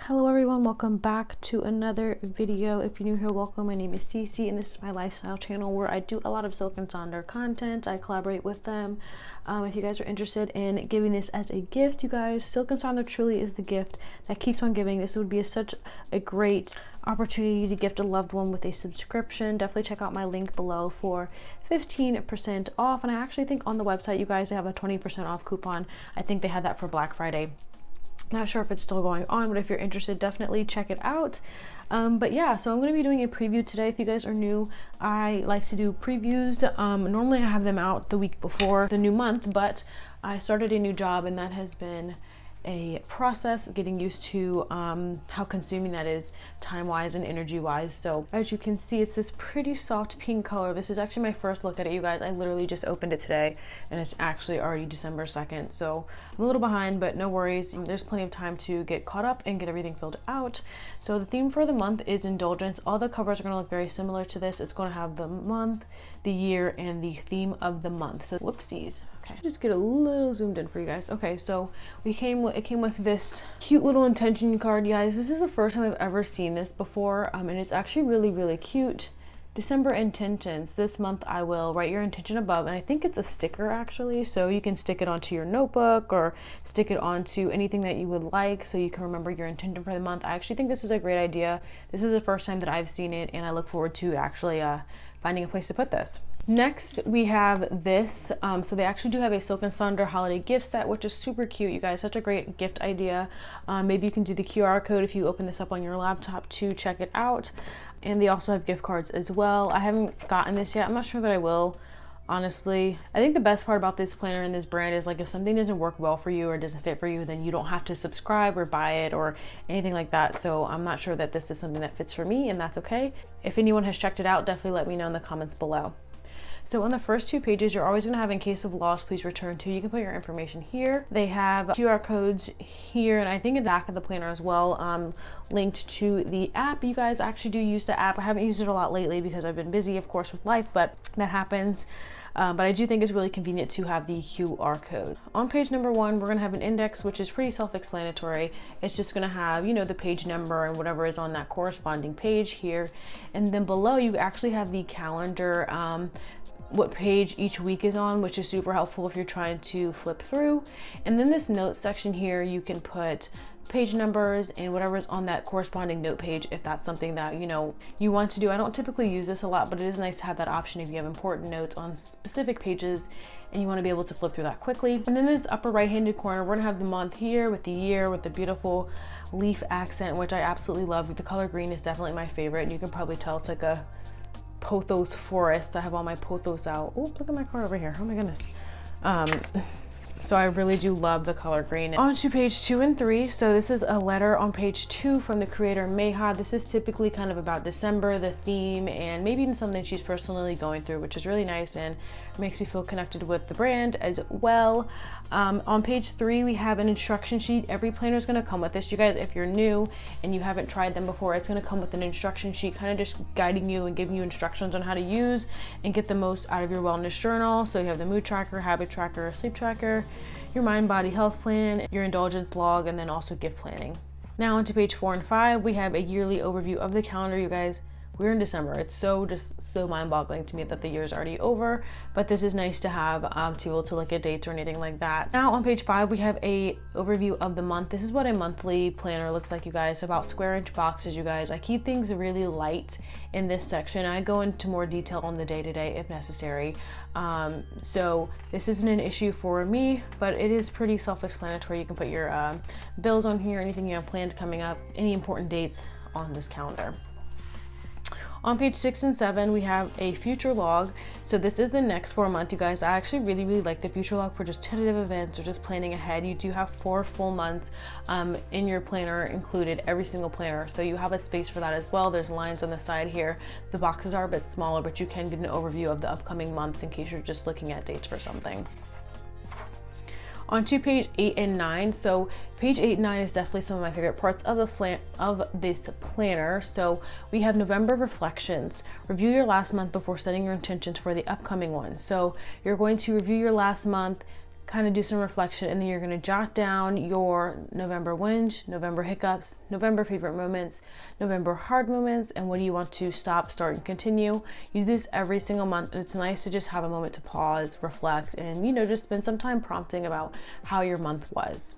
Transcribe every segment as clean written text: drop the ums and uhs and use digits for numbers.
Hello everyone, welcome back to another video. If you're new here, welcome. My name is Cece and this is my lifestyle channel where I do a lot of Silk and Sonder content. I collaborate with them. If you guys are interested in giving this as a gift, you guys, Silk and Sonder truly is the gift that keeps on giving. This would be such a great opportunity to gift a loved one with a subscription. Definitely check out my link below for 15% off. And I actually think on the website, you guys have a 20% off coupon. I think they had that for Black Friday. Not sure if it's still going on, but if you're interested, definitely check it out. But yeah, so I'm going to be doing a preview today. If you guys are new, I like to do previews. Normally I have them out the week before the new month, but I started a new job and that has been a process getting used to how consuming that is time-wise and energy-wise. So as you can see, it's this pretty soft pink color. This is actually my first look at it, you guys. I literally just opened it today and it's actually already December 2nd. So I'm a little behind, but no worries. There's plenty of time to get caught up and get everything filled out. So the theme for the month is indulgence. All the covers are going to look very similar to this. It's going to have the month, the year, and the theme of the month. So whoopsies. Okay, just get a little zoomed in for you guys. Okay, so it came with this cute little intention card, you guys. This is the first time I've ever seen this before, and it's actually really cute. December intentions. This month I will write your intention above, and I think it's a sticker actually, so you can stick it onto your notebook or stick it onto anything that you would like so you can remember your intention for the month. I actually think this is a great idea. This is the first time that I've seen it, and I look forward to actually finding a place to put this. Next, we have this. So they actually do have a Silk and Sonder holiday gift set, which is super cute, you guys. Such a great gift idea. Maybe you can do the QR code if you open this up on your laptop to check it out. And they also have gift cards as well. I haven't gotten this yet. I'm not sure that I will, honestly. I think the best part about this planner and this brand is like if something doesn't work well for you or doesn't fit for you, then you don't have to subscribe or buy it or anything like that. So I'm not sure that this is something that fits for me, and that's okay. If anyone has checked it out, definitely let me know in the comments below. So on the first two pages, you're always going to have in case of loss, please return to. You can put your information here. They have QR codes here, and I think in the back of the planner as well, linked to the app. You guys actually do use the app. I haven't used it a lot lately because I've been busy, of course, with life, but that happens. But I do think it's really convenient to have the QR code. On page number 1, we're gonna have an index, which is pretty self-explanatory. It's just gonna have, you know, the page number and whatever is on that corresponding page here. And then below, you actually have the calendar, what page each week is on, which is super helpful if you're trying to flip through. And then this notes section here, you can put page numbers and whatever is on that corresponding note page if that's something that you want to do. I don't typically use this a lot, but it is nice to have that option if you have important notes on specific pages and you want to be able to flip through that quickly. And then this upper right handed corner, we're gonna have the month here with the year with the beautiful leaf accent, which I absolutely love. The color green is definitely my favorite, and you can probably tell it's like a pothos forest. I have all my pothos out. Oh, look at my car over here. Oh my goodness. So I really do love the color green. On to page 2 and 3. So this is a letter on page 2 from the creator Mayha. This is typically kind of about December, the theme, and maybe even something she's personally going through, which is really nice and makes me feel connected with the brand as well. On page 3, we have an instruction sheet. Every planner is going to come with this. You guys, if you're new and you haven't tried them before, it's going to come with an instruction sheet, kind of just guiding you and giving you instructions on how to use and get the most out of your wellness journal. So you have the mood tracker, habit tracker, sleep tracker, your mind body health plan, your indulgence log, and then also gift planning. Now onto page 4 and 5, we have a yearly overview of the calendar, you guys. We're in December. It's just so mind-boggling to me that the year is already over, but this is nice to have to be able to look at dates or anything like that. Now on page 5, we have a overview of the month. This is what a monthly planner looks like, you guys. About square inch boxes, you guys. I keep things really light in this section. I go into more detail on the day-to-day if necessary. So this isn't an issue for me, but it is pretty self-explanatory. You can put your bills on here, anything you have planned coming up, any important dates on this calendar. On page 6 and 7, we have a future log. So this is the next 4 month, you guys. I actually really like the future log for just tentative events or just planning ahead. You do have 4 full months in your planner included, every single planner. So you have a space for that as well. There's lines on the side here. The boxes are a bit smaller, but you can get an overview of the upcoming months in case you're just looking at dates for something. On to page 8 and 9. So page 8 and 9 is definitely some of my favorite parts of this planner. So we have November reflections. Review your last month before setting your intentions for the upcoming one. So you're going to review your last month, kind of do some reflection, and then you're going to jot down your November wins, November hiccups, November favorite moments, November hard moments, and what do you want to stop, start, and continue. You do this every single month, and it's nice to just have a moment to pause, reflect, and just spend some time prompting about how your month was.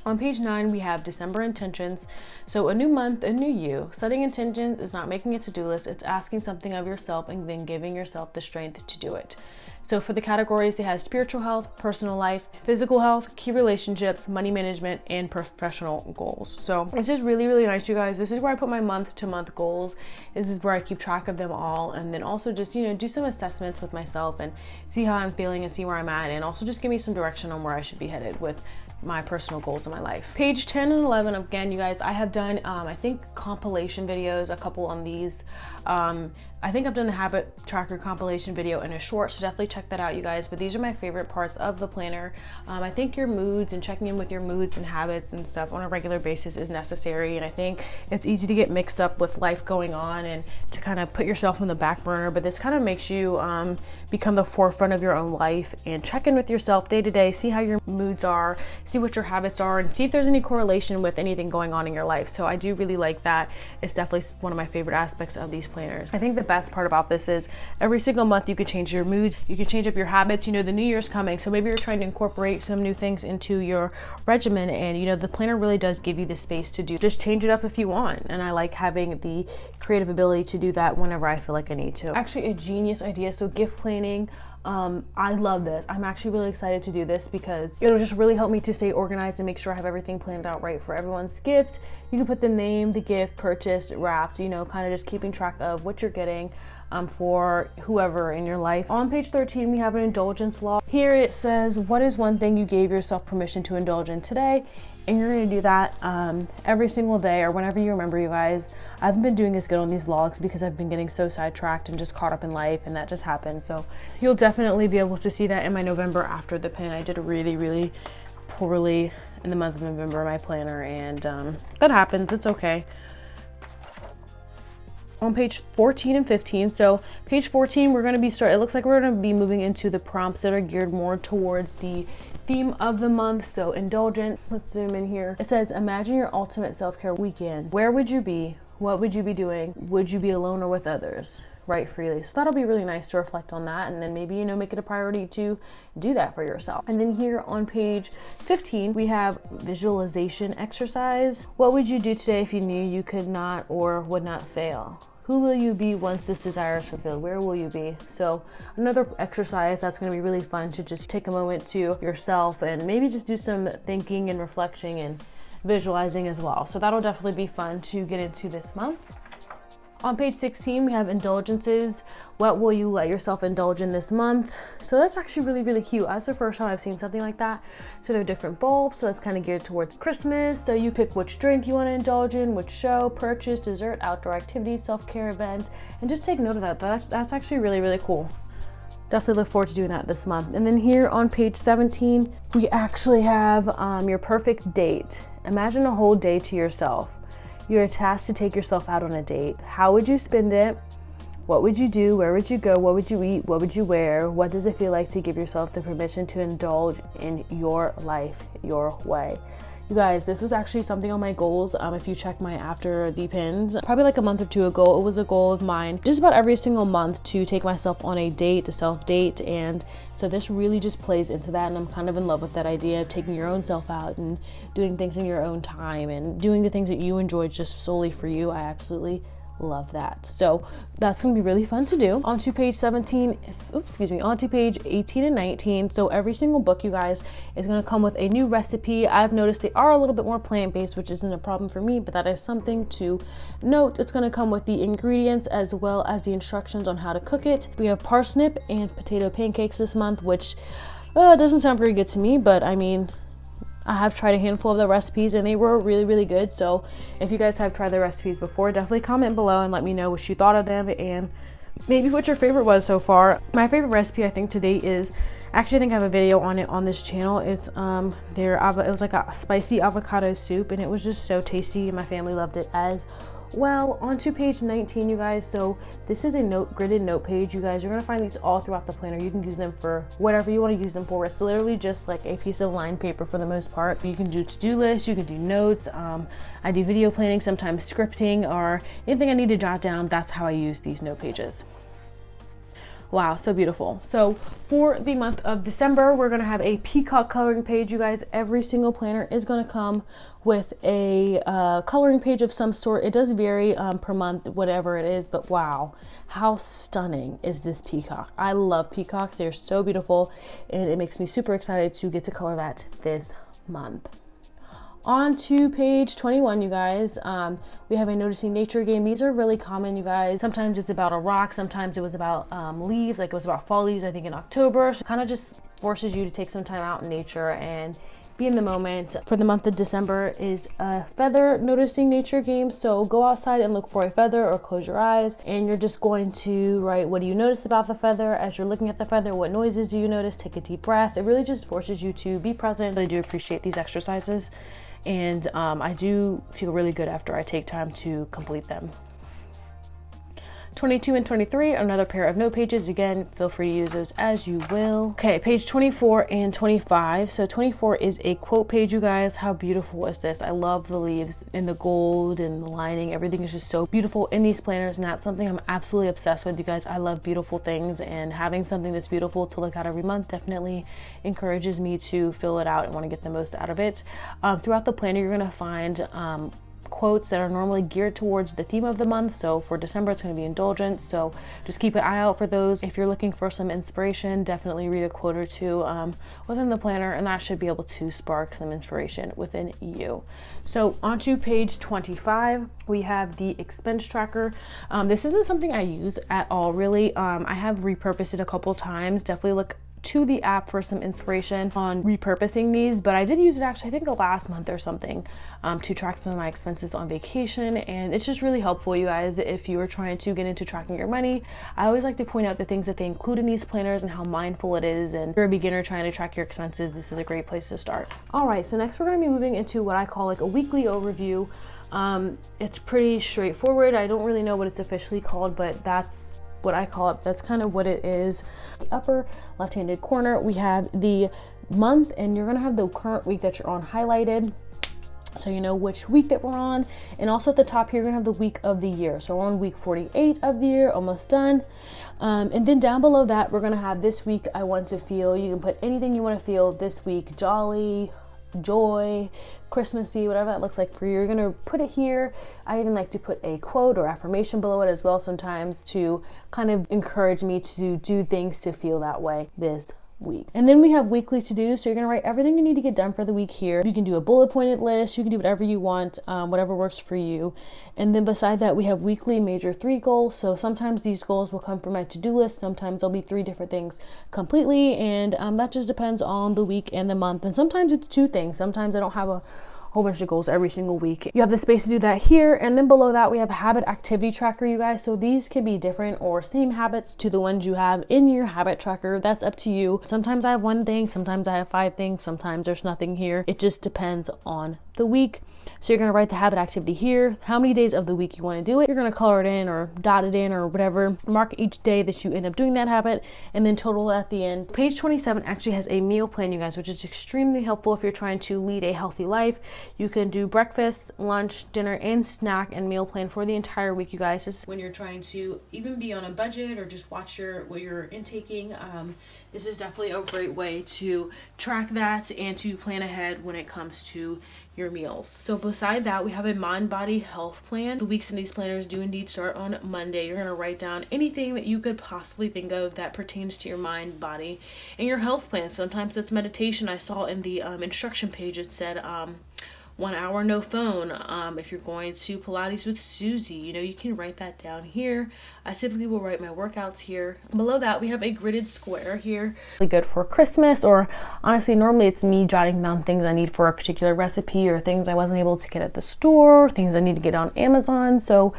On page 9, we have December intentions. So a new month, a new you. Setting intentions is not making a to-do list. It's asking something of yourself and then giving yourself the strength to do it. So for the categories, they have spiritual health, personal life, physical health, key relationships, money management, and professional goals. So this is really, really nice, you guys. This is where I put my month-to-month goals. This is where I keep track of them all, and then also just, do some assessments with myself and see how I'm feeling and see where I'm at, and also just give me some direction on where I should be headed with my personal goals in my life. Page 10 and 11, again, you guys, I have done, I think compilation videos, a couple on these. I think I've done the habit tracker compilation video in a short, so definitely check that out, you guys. But these are my favorite parts of the planner. I think your moods and checking in with your moods and habits and stuff on a regular basis is necessary. And I think it's easy to get mixed up with life going on and to kind of put yourself on the back burner. But this kind of makes you become the forefront of your own life and check in with yourself day to day, see how your moods are, see what your habits are, and see if there's any correlation with anything going on in your life. So I do really like that. It's definitely one of my favorite aspects of these planners. I think the best part about this is every single month you could change your moods, you can change up your habits. The new year's coming, so maybe you're trying to incorporate some new things into your regimen, and the planner really does give you the space to just change it up if you want. And I like having the creative ability to do that whenever I feel like I need to. Actually, a genius idea. So gift planning, I love this. I'm actually really excited to do this because it'll just really help me to stay organized and make sure I have everything planned out right for everyone's gift. You can put the name, the gift, purchased, wrapped, kind of just keeping track of what you're getting for whoever in your life. On page 13, we have an indulgence log. Here it says, what is one thing you gave yourself permission to indulge in today? And you're going to do that every single day or whenever you remember, you guys. I haven't been doing as good on these logs because I've been getting so sidetracked and just caught up in life, and that just happened. So you'll definitely be able to see that in my November after the pin. I did really, really poorly in the month of November, my planner, and that happens. It's okay. On page 14 and 15. So page 14, we're going to be it looks like we're going to be moving into the prompts that are geared more towards the theme of the month. So indulgent. Let's zoom in here. It says, imagine your ultimate self-care weekend. Where would you be? What would you be doing? Would you be alone or with others? Write freely. So that'll be really nice to reflect on that, and then maybe make it a priority to do that for yourself. And then here on page 15, we have visualization exercise. What would you do today if you knew you could not or would not fail? Who will you be once this desire is fulfilled? Where will you be? So another exercise that's going to be really fun to just take a moment to yourself and maybe just do some thinking and reflecting and visualizing as well. So that'll definitely be fun to get into this month. On page 16, we have indulgences. What will you let yourself indulge in this month? So that's actually really, really cute. That's the first time I've seen something like that. So there are different bulbs, so that's kind of geared towards Christmas. So you pick which drink you want to indulge in, which show, purchase, dessert, outdoor activities, self-care event, and just take note of that. That's actually really, really cool. Definitely look forward to doing that this month. And then here on page 17, we actually have your perfect date. Imagine a whole day to yourself. You are tasked to take yourself out on a date. How would you spend it? What would you do? Where would you go? What would you eat? What would you wear? What does it feel like to give yourself the permission to indulge in your life, your way? You guys, this was actually something on my goals. If you check my after the pins, probably like a month or two ago, it was a goal of mine just about every single month to take myself on a date, a self date. And so this really just plays into that. And I'm kind of in love with that idea of taking your own self out and doing things in your own time and doing the things that you enjoy just solely for you. I absolutely love that. So that's gonna be really fun to do. Onto page 17, onto page 18 and 19. So every single book, you guys, is gonna come with a new recipe. I've noticed they are a little bit more plant-based, which isn't a problem for me, but that is something to note. It's gonna come with the ingredients as well as the instructions on how to cook it. We have parsnip and potato pancakes this month, which doesn't sound very good to me, but I mean, I have tried a handful of the recipes and they were really, really good. So if you guys have tried the recipes before, definitely comment below and let me know what you thought of them and maybe what your favorite was so far. My favorite recipe I think today is, actually I think I have a video on it on this channel. It's it was like a spicy avocado soup and it was just so tasty and my family loved it as Well, onto page 19, you guys. So this is a gridded note page. You guys are gonna find these all throughout the planner. You can use them for whatever you want to use them for. It's literally just like a piece of lined paper for the most part. You can do to-do lists, you can do notes. I do video planning, sometimes scripting, or anything I need to jot down. That's how I use these note pages. Wow, so beautiful. So for the month of December, we're gonna have a peacock coloring page. You guys, every single planner is gonna come with a coloring page of some sort. It does vary per month, whatever it is, but wow, how stunning is this peacock? I love peacocks. They're so beautiful, and it makes me super excited to get to color that this month. On to page 21, you guys, we have a noticing nature game. These are really common, you guys. Sometimes it's about a rock, sometimes it was about leaves, like it was about fall leaves, I think in October. So it kind of just forces you to take some time out in nature and be in the moment. For the month of December is a feather noticing nature game. So go outside and look for a feather or close your eyes, and you're just going to write, what do you notice about the feather? As you're looking at the feather, what noises do you notice? Take a deep breath. It really just forces you to be present. I do appreciate these exercises, and I do feel really good after I take time to complete them. 22 and 23, another pair of note pages. Again, feel free to use those as you will. Okay, page 24 and 25. So 24 is a quote page, you guys. How beautiful is this? I love the leaves and the gold and the lining. Everything is just so beautiful in these planners, and that's something I'm absolutely obsessed with, you guys. I love beautiful things, and having something that's beautiful to look at every month definitely encourages me to fill it out and want to get the most out of it. Throughout the planner, you're gonna find quotes that are normally geared towards the theme of the month. So for December, it's going to be indulgence, so just keep an eye out for those. If you're looking for some inspiration, definitely read a quote or two within the planner, and that should be able to spark some inspiration within you. So onto page 25, we have the expense tracker. This isn't something I use at all, really. I have repurposed it a couple times. Definitely look to the app for some inspiration on repurposing these, but I did use it actually, I think last month or something, to track some of my expenses on vacation, and it's just really helpful, you guys, if you are trying to get into tracking your money. I always like to point out the things that they include in these planners and how mindful it is, and if you're a beginner trying to track your expenses, this is a great place to start. All right, so next we're going to be moving into what I call like a weekly overview. It's pretty straightforward. I don't really know what it's officially called, but that's what I call it. That's kind of what it is. The upper left-handed corner, we have the month, and you're gonna have the current week that you're on highlighted, so you know which week that we're on. And also at the top here, you're gonna have the week of the year. So we're on week 48 of the year, almost done. And then down below that, we're gonna have this week I want to feel. You can put anything you want to feel this week: jolly, joy, Christmassy, whatever that looks like for you. You're gonna put it here. I even like to put a quote or affirmation below it as well sometimes, to kind of encourage me to do things to feel that way this week. And then we have weekly to-do. So you're gonna write everything you need to get done for the week here. You can do a bullet pointed list, you can do whatever you want, whatever works for you. And then beside that, we have weekly major 3 goals. So sometimes these goals will come from my to-do list, sometimes there'll be 3 different things completely, and that just depends on the week and the month. And sometimes it's 2 things. Sometimes I don't have a whole bunch of goals every single week. You have the space to do that here. And then below that, we have a habit activity tracker, you guys. So these can be different or same habits to the ones you have in your habit tracker. That's up to you. Sometimes I have 1 thing, sometimes I have 5 things, sometimes there's nothing here. It just depends on the week. So you're gonna write the habit activity here, how many days of the week you wanna do it. You're gonna color it in or dot it in or whatever. Mark each day that you end up doing that habit, and then total at the end. Page 27 actually has a meal plan, you guys, which is extremely helpful if you're trying to lead a healthy life. You can do breakfast, lunch, dinner, and snack and meal plan for the entire week, you guys. This is when you're trying to even be on a budget or just watch what you're intaking. This is definitely a great way to track that and to plan ahead when it comes to your meals. So beside that, we have a mind body health plan. The weeks in these planners do indeed start on Monday. You're going to write down anything that you could possibly think of that pertains to your mind, body, and your health plan. Sometimes it's meditation. I saw in the instruction page, it said 1 hour no phone. If you're going to Pilates with Susie, you can write that down here. I typically will write my workouts here. Below that, we have a gridded square here. Really good for Christmas, or honestly, normally it's me jotting down things I need for a particular recipe, or things I wasn't able to get at the store, things I need to get on Amazon. So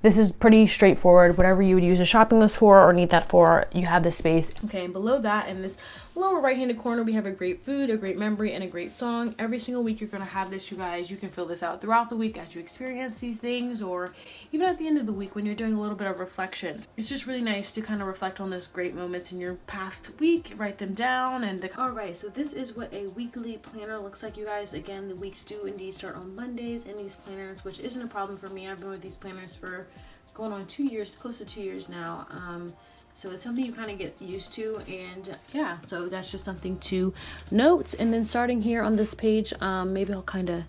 this is pretty straightforward. Whatever you would use a shopping list for or need that for, you have the space. Okay, and below that, in this lower right-handed corner, we have a great food, a great memory, and a great song. Every single week you're going to have this, you guys. You can fill this out throughout the week as you experience these things, or even at the end of the week when you're doing a little bit of reflection. It's just really nice to kind of reflect on those great moments in your past week, write them down, and alright, so this is what a weekly planner looks like, you guys. Again, the weeks do indeed start on Mondays in these planners, which isn't a problem for me. I've been with these planners for going on 2 years, close to 2 years now. So it's something you kind of get used to, and yeah, so that's just something to note. And then starting here on this page, maybe I'll kind of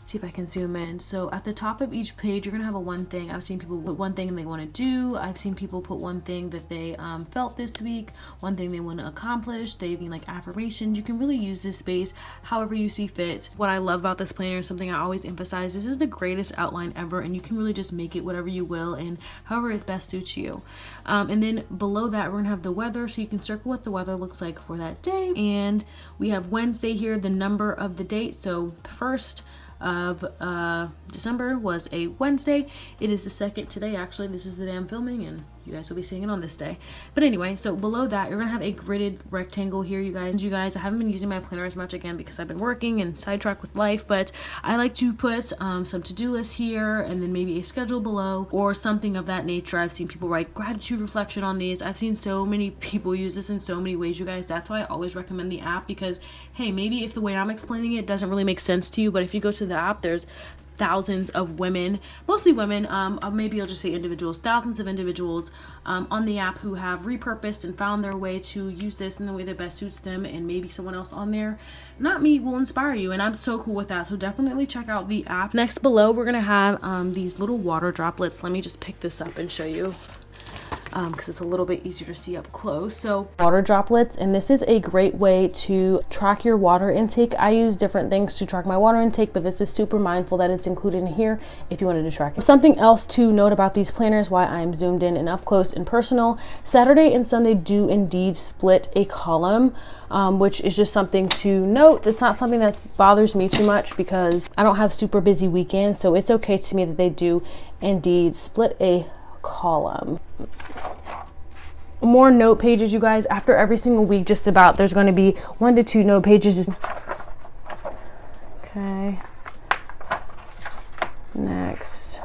see if I can zoom in. So at the top of each page, you're gonna have a one thing. I've seen people put one thing they want to do. I've seen people put one thing that they felt this week, one thing they want to accomplish. They mean like affirmations. You can really use this space however you see fit. What I love about this planner is something I always emphasize. This is the greatest outline ever, and you can really just make it whatever you will and however it best suits you. And then below that, we're gonna have the weather, so you can circle what the weather looks like for that day. And we have Wednesday here, the number of the date. So the first of December was a Wednesday. It is the 2nd today, actually. This is the day I'm filming, and you guys will be seeing it on this day. But anyway, so below that, you're gonna have a gridded rectangle here, you guys. I haven't been using my planner as much, again, because I've been working and sidetracked with life, but I like to put some to-do lists here, and then maybe a schedule below or something of that nature. I've seen people write gratitude reflection on these. I've seen so many people use this in so many ways, you guys. That's why I always recommend the app, because hey, maybe if the way I'm explaining it doesn't really make sense to you, but if you go to the app, there's thousands of women, mostly women, maybe I'll just say individuals, thousands of individuals on the app who have repurposed and found their way to use this in the way that best suits them, and maybe someone else on there, not me, will inspire you, and I'm so cool with that. So definitely check out the app. Next below, we're gonna have these little water droplets. Let me just pick this up and show you, because it's a little bit easier to see up close. So water droplets, and this is a great way to track your water intake. I use different things to track my water intake, but this is super mindful that it's included in here if you wanted to track it. Something else to note about these planners, why I'm zoomed in and up close and personal, Saturday and Sunday do indeed split a column, which is just something to note. It's not something that bothers me too much because I don't have super busy weekends, so it's okay to me that they do indeed split a column. More note pages, you guys. After every single week, just about, there's going to be 1 to 2 note pages. Okay, next.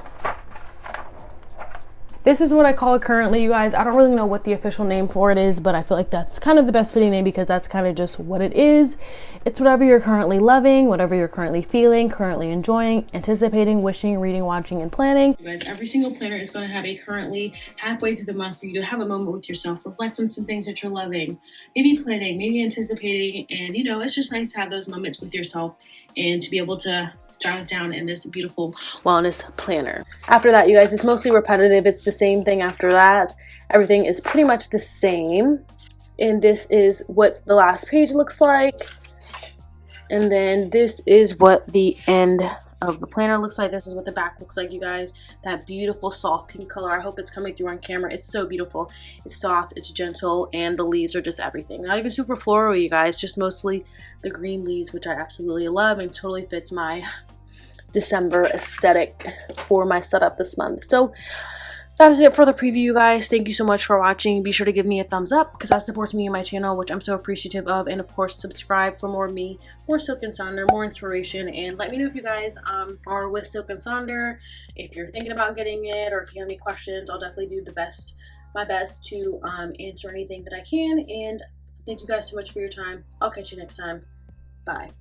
This is what I call it currently, you guys. I don't really know what the official name for it is, but I feel like that's kind of the best fitting name because that's kind of just what it is. It's whatever you're currently loving, whatever you're currently feeling, currently enjoying, anticipating, wishing, reading, watching, and planning. You guys, every single planner is going to have a currently halfway through the month for you to have a moment with yourself, reflect on some things that you're loving, maybe planning, maybe anticipating, and you know, it's just nice to have those moments with yourself and to be able to jot it down in this beautiful wellness planner. After that, you guys, it's mostly repetitive. It's the same thing after that. Everything is pretty much the same. And this is what the last page looks like. And then this is what the end of the planner looks like. This is what the back looks like, you guys. That beautiful soft pink color. I hope it's coming through on camera. It's so beautiful. It's soft, it's gentle, and the leaves are just everything. Not even super floral, you guys, just mostly the green leaves, which I absolutely love and totally fits my December aesthetic for my setup this month. So that is it for the preview, you guys. Thank you so much for watching. Be sure to give me a thumbs up because that supports me and my channel, which I'm so appreciative of. And of course, subscribe for more of me, more Silk and Sonder, more inspiration. And let me know if you guys are with Silk and Sonder, if you're thinking about getting it, or if you have any questions. I'll definitely do my best to answer anything that I can. And thank you guys so much for your time. I'll catch you next time. Bye.